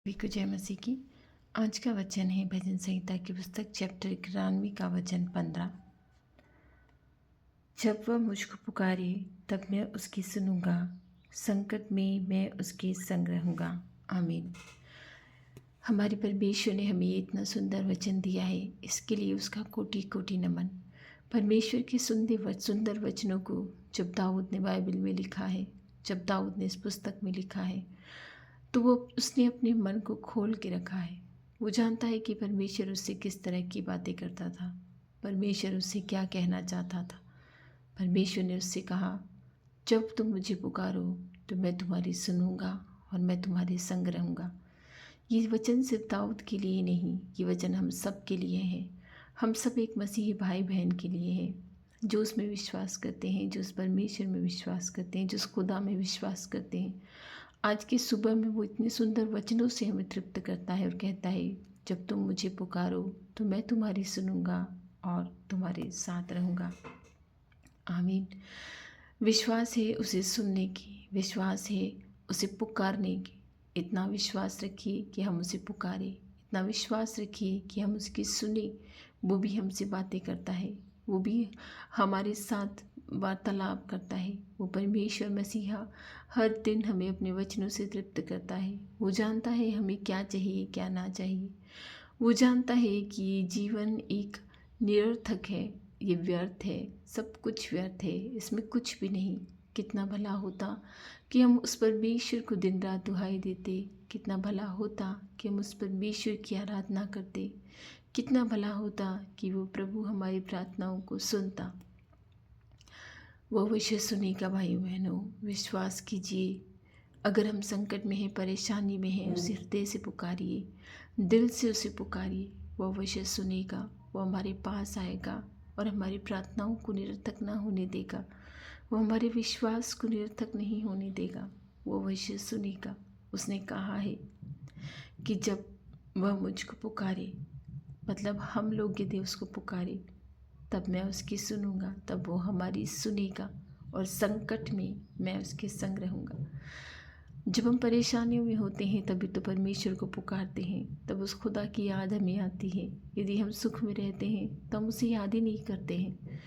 सभी को जय मसीह की। आज का वचन है भजन संहिता की पुस्तक चैप्टर 91 का वचन 15। जब वह मुझको पुकारे तब मैं उसकी सुनूंगा, संकट में मैं उसके संग रहूंगा। आमीन। हमारे परमेश्वर ने हमें इतना सुंदर वचन दिया है, इसके लिए उसका कोटि कोटि नमन। परमेश्वर के सुंदर वचनों को जब दाऊद ने बाइबल में लिखा है, जब दाऊद ने इस पुस्तक में लिखा है, तो वो उसने अपने मन को खोल के रखा है। वो जानता है कि परमेश्वर उससे किस तरह की बातें करता था, परमेश्वर उससे क्या कहना चाहता था। परमेश्वर ने उससे कहा, जब तुम मुझे पुकारो तो मैं तुम्हारी सुनूंगा और मैं तुम्हारे संग रहूंगा। ये वचन सिर्फ दाऊद के लिए नहीं, ये वचन हम सब के लिए है। हम सब एक मसीही भाई बहन के लिए है, जो उसमें विश्वास करते हैं, जो उस परमेश्वर में विश्वास करते हैं, जो उस खुदा में विश्वास करते हैं। आज की सुबह में वो इतने सुंदर वचनों से हमें तृप्त करता है और कहता है, जब तुम मुझे पुकारो तो मैं तुम्हारी सुनूंगा और तुम्हारे साथ रहूंगा। आमीन। विश्वास है उसे सुनने की, विश्वास है उसे पुकारने की। इतना विश्वास रखिए कि हम उसे पुकारें, इतना विश्वास रखिए कि हम उसकी सुने। वो भी हमसे बातें करता है, वो भी हमारे साथ वार्तालाप करता है। वो परमेश्वर मसीहा हर दिन हमें अपने वचनों से तृप्त करता है। वो जानता है हमें क्या चाहिए क्या ना चाहिए। वो जानता है कि ये जीवन एक निरर्थक है, ये व्यर्थ है, सब कुछ व्यर्थ है, इसमें कुछ भी नहीं। कितना भला होता कि हम उस परमेश्वर को दिन रात दुहाई देते, कितना भला होता कि हम उस परमेश्वर की आराधना करते, कितना भला होता कि वो प्रभु हमारी प्रार्थनाओं को सुनता। वो अवश्य सुनेगा। भाई बहनों, विश्वास कीजिए। अगर हम संकट में हैं, परेशानी में हैं, उसे हृदय से पुकारिए, दिल से उसे पुकारिए। वो अवश्य सुनेगा, वो हमारे पास आएगा और हमारी प्रार्थनाओं को निरर्थक ना होने देगा। वो हमारे विश्वास को निरर्थक नहीं होने देगा, वो अवश्य सुनेगा। उसने कहा है कि जब वह मुझको पुकारे, मतलब हम लोग यदि उसको पुकारे तब मैं उसकी सुनूंगा, तब वो हमारी सुनेगा और संकट में मैं उसके संग रहूंगा। जब हम परेशानियों में होते हैं तभी तो परमेश्वर को पुकारते हैं, तब उस खुदा की याद हमें आती है। यदि हम सुख में रहते हैं तो हम उसे याद ही नहीं करते हैं।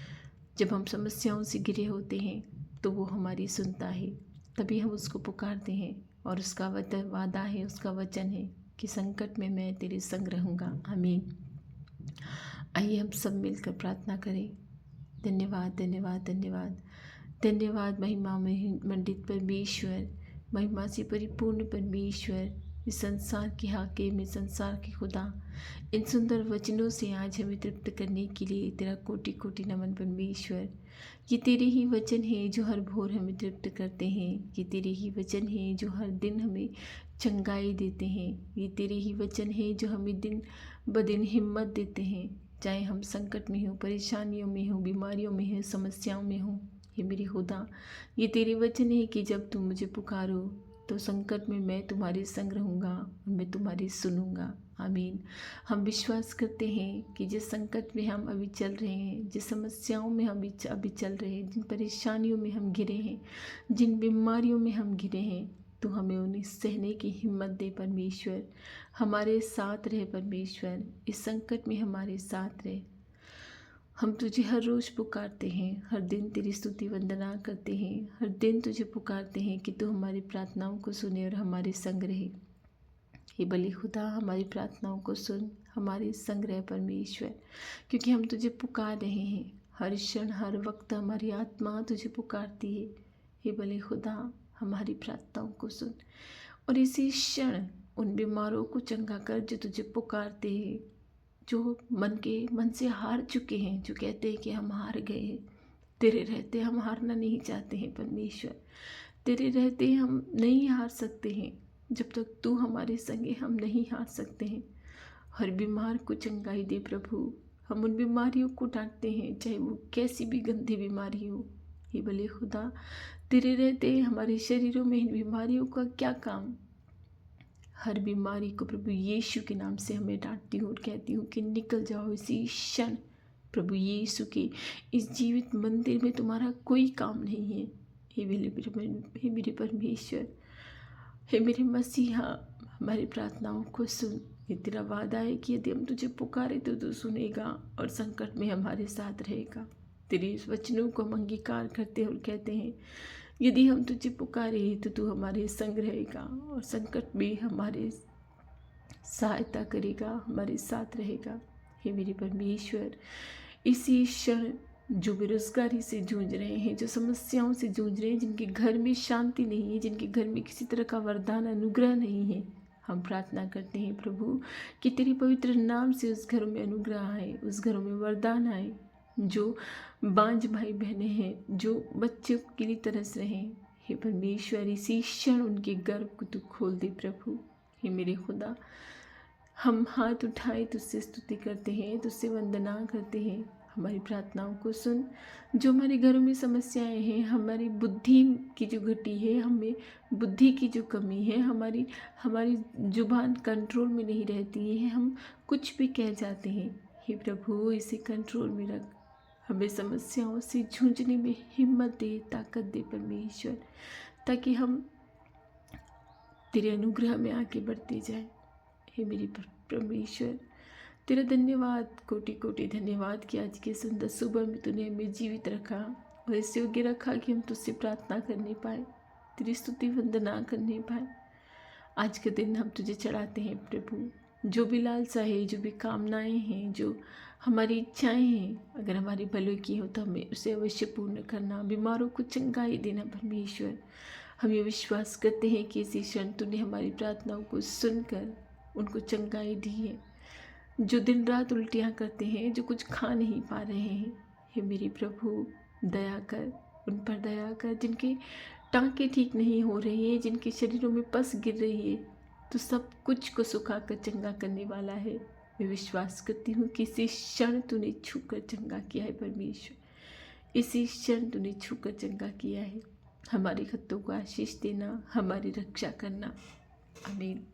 जब हम समस्याओं से घिरे होते हैं तो वो हमारी सुनता है, तभी हम उसको पुकारते हैं। और उसका वादा है, उसका वचन है कि संकट में मैं तेरे संग रहूंगा। आमीन। आइए हम सब मिलकर प्रार्थना करें। धन्यवाद धन्यवाद धन्यवाद धन्यवाद। महिमा में मंडित परमेश्वर, महिमा से परिपूर्ण परमेश्वर, इस संसार के हाकिम, इस संसार के खुदा, इन सुंदर वचनों से आज हमें तृप्त करने के लिए तेरा कोटि कोटि नमन परमेश्वर। ये तेरे ही वचन हैं जो हर भोर हमें तृप्त करते हैं, ये तेरे ही वचन हैं जो हर दिन हमें चंगाई देते हैं, ये तेरे ही वचन हैं जो हमें दिन ब दिन हिम्मत देते हैं। चाहे हम संकट में हो, परेशानियों में हो, बीमारियों में हो, समस्याओं में हो, ये मेरे खुदा, ये तेरे वचन है कि जब तुम मुझे पुकारो तो संकट में मैं तुम्हारे संग रहूँगा और मैं तुम्हारी सुनूंगा। आमीन। हम विश्वास करते हैं कि जिस संकट में हम अभी चल रहे हैं, जिस समस्याओं में हम अभी चल रहे हैं, जिन परेशानियों में हम घिरे हैं, जिन बीमारियों में हम घिरे हैं, तो हमें उन्हें सहने की हिम्मत दे परमेश्वर। हमारे साथ रहे परमेश्वर, इस संकट में हमारे साथ रहे। हम तुझे हर रोज़ पुकारते हैं, हर दिन तेरी स्तुति वंदना करते हैं, हर दिन तुझे पुकारते हैं कि तू हमारी प्रार्थनाओं को सुने और हमारे संग रहे। हे बलि खुदा, हमारी प्रार्थनाओं को सुन, हमारे संग रहे परमेश्वर, क्योंकि हम तुझे पुकार रहे हैं। हर क्षण हर वक्त हमारी आत्मा तुझे पुकारती है। हे बलि खुदा, हमारी प्रार्थनाओं को सुन और इसी क्षण उन बीमारों को चंगा कर जो तुझे पुकारते हैं, जो मन से हार चुके हैं, जो कहते हैं कि हम हार गए हैं। तेरे रहते हम हारना नहीं चाहते हैं परमेश्वर, तेरे रहते हम नहीं हार सकते हैं। जब तक तू हमारे संगे हम नहीं हार सकते हैं। हर बीमार को चंगाई दे प्रभु। हम उन बीमारियों को डांटते हैं, चाहे वो कैसी भी गंदी बीमारी हो। ये भले खुदा, तेरे रहते हमारे शरीरों में इन बीमारियों का क्या काम। हर बीमारी को प्रभु यीशु के नाम से हमें डांटती हूँ और कहती हूँ कि निकल जाओ इसी क्षण। प्रभु यीशु के इस जीवित मंदिर में तुम्हारा कोई काम नहीं है। हे मेरे परमेश्वर, हे मेरे मसीहा, हमारी प्रार्थनाओं को सुन। ये तेरा वादा है कि यदि हम तुझे पुकारे तो तू सुनेगा और संकट में हमारे साथ रहेगा। तेरे इस वचनों को हम अंगीकार करते हैं और कहते हैं यदि हम तुझे पुकारे तो तू हमारे संग रहेगा और संकट में हमारे सहायता करेगा, हमारे साथ रहेगा। हे मेरे परमेश्वर, इसी क्षण जो बेरोजगारी से जूझ रहे हैं, जो समस्याओं से जूझ रहे हैं, जिनके घर में शांति नहीं है, जिनके घर में किसी तरह का वरदान अनुग्रह नहीं है, हम प्रार्थना करते हैं प्रभु कि तेरे पवित्र नाम से उस घरों में अनुग्रह आए, उस घरों में वरदान आए। जो बांझ भाई बहनें हैं, जो बच्चों के लिए तरस रहे हैं, हे परमेश्वर इसी क्षण उनके गर्भ को तू खोल दे प्रभु। हे मेरे खुदा, हम हाथ उठाए तुझसे स्तुति करते हैं, तुझसे वंदना करते हैं। हमारी प्रार्थनाओं को सुन। जो हमारे घरों में समस्याएं हैं, हमारी बुद्धि की जो घटी है, हमें बुद्धि की जो कमी है, हमारी हमारी जुबान कंट्रोल में नहीं रहती है, हम कुछ भी कह जाते हैं, हे प्रभु इसे कंट्रोल में रख। हमें समस्याओं से जूझने में हिम्मत दे, ताकत दे परमेश्वर, ताकि हम तेरे अनुग्रह में आगे बढ़ते जाएं। हे मेरे परमेश्वर, तेरा धन्यवाद, कोटि कोटि धन्यवाद कि आज के सुंदर सुबह में तूने हमें जीवित रखा और इस योग्य रखा कि हम तुझसे प्रार्थना करने पाए, तेरी स्तुति वंदना करने पाए। आज के दिन हम तुझे चढ़ाते हैं प्रभु। जो भी लालसा है, जो भी कामनाएं हैं, जो हमारी इच्छाएं हैं, अगर हमारी भले की हो तो हमें उसे अवश्य पूर्ण करना। बीमारों को चंगाई देना परमेश्वर। हम ये विश्वास करते हैं कि इसी क्षण तूने हमारी प्रार्थनाओं को सुनकर उनको चंगाई दी है। जो दिन रात उल्टियाँ करते हैं, जो कुछ खा नहीं पा रहे हैं, हे मेरे प्रभु दया कर, उन पर दया कर। जिनके टाँके ठीक नहीं हो रहे हैं, जिनके शरीरों में पस गिर रही है, तो सब कुछ को सुखा कर चंगा करने वाला है। मैं विश्वास करती हूँ कि इसी क्षण तूने छूकर चंगा किया है परमेश्वर, इसी क्षण तूने छूकर चंगा किया है। हमारे खतों को आशीष देना, हमारी रक्षा करना। आमीन।